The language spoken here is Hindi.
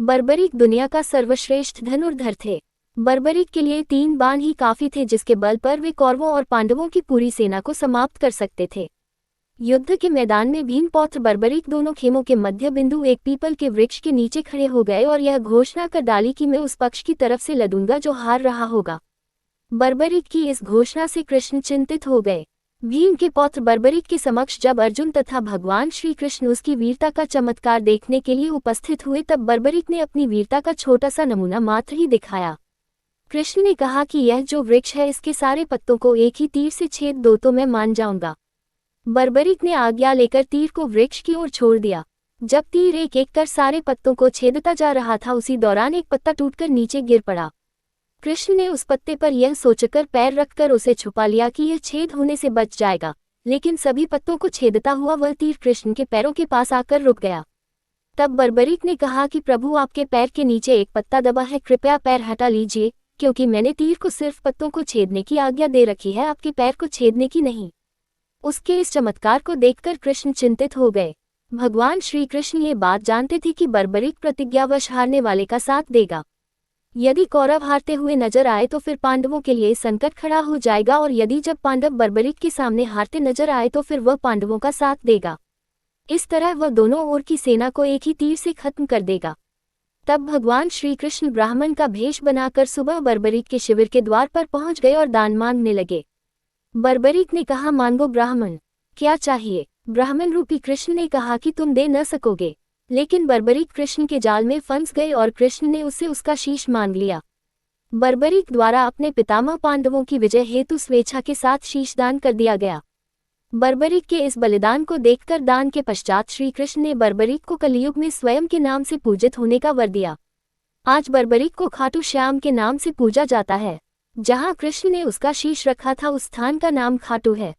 बर्बरीक दुनिया का सर्वश्रेष्ठ धनुर्धर थे। बर्बरीक के लिए 3 बाण ही काफी थे, जिसके बल पर वे कौरवों और पांडवों की पूरी सेना को समाप्त कर सकते थे। युद्ध के मैदान में भीम पौत्र बर्बरीक दोनों खेमों के मध्य बिंदु एक पीपल के वृक्ष के नीचे खड़े हो गए और यह घोषणा कर डाली कि मैं उस पक्ष की तरफ से लड़ूंगा जो हार रहा होगा। बर्बरीक की इस घोषणा से कृष्ण चिंतित हो गए। भीम के पौत्र बर्बरीक के समक्ष जब अर्जुन तथा भगवान श्री कृष्ण उसकी वीरता का चमत्कार देखने के लिए उपस्थित हुए, तब बर्बरीक ने अपनी वीरता का छोटा सा नमूना मात्र ही दिखाया। कृष्ण ने कहा कि यह जो वृक्ष है, इसके सारे पत्तों को एक ही तीर से छेद दो तो मैं मान जाऊंगा। बर्बरीक ने आज्ञा लेकर तीर को वृक्ष की ओर छोड़ दिया। जब तीर एक एक कर सारे पत्तों को छेदता जा रहा था, उसी दौरान एक पत्ता टूटकर नीचे गिर पड़ा। कृष्ण ने उस पत्ते पर यह सोचकर पैर रखकर उसे छुपा लिया कि यह छेद होने से बच जाएगा, लेकिन सभी पत्तों को छेदता हुआ वह तीर कृष्ण के पैरों के पास आकर रुक गया। तब बर्बरीक ने कहा कि प्रभु, आपके पैर के नीचे एक पत्ता दबा है, कृपया पैर हटा लीजिए, क्योंकि मैंने तीर को सिर्फ पत्तों को छेदने की आज्ञा दे रखी है, आपके पैर को छेदने की नहीं। उसके इस चमत्कार को देखकर कृष्ण चिंतित हो गए। भगवान श्री कृष्ण ये बात जानते थे कि बर्बरीक प्रतिज्ञावश हारने वाले का साथ देगा। यदि कौरव हारते हुए नजर आए तो फिर पांडवों के लिए संकट खड़ा हो जाएगा, और यदि जब पांडव बर्बरीक के सामने हारते नजर आए तो फिर वह पांडवों का साथ देगा। इस तरह वह दोनों ओर की सेना को एक ही तीर से खत्म कर देगा। तब भगवान श्री कृष्ण ब्राह्मण का भेष बनाकर सुबह बर्बरीक के शिविर के द्वार पर पहुंच गए और दान मांगने लगे। बर्बरीक ने कहा, मांगो ब्राह्मण, क्या चाहिए? ब्राह्मण रूपी कृष्ण ने कहा कि तुम दे न सकोगे। लेकिन बर्बरीक कृष्ण के जाल में फंस गए और कृष्ण ने उससे उसका शीश मांग लिया। बर्बरीक द्वारा अपने पितामह पांडवों की विजय हेतु स्वेच्छा के साथ शीशदान कर दिया गया। बर्बरीक के इस बलिदान को देखकर दान के पश्चात श्री कृष्ण ने बर्बरीक को कलियुग में स्वयं के नाम से पूजित होने का वर दिया। आज बर्बरीक को खाटू श्याम के नाम से पूजा जाता है। जहां कृष्ण ने उसका शीश रखा था, उस स्थान का नाम खाटू है।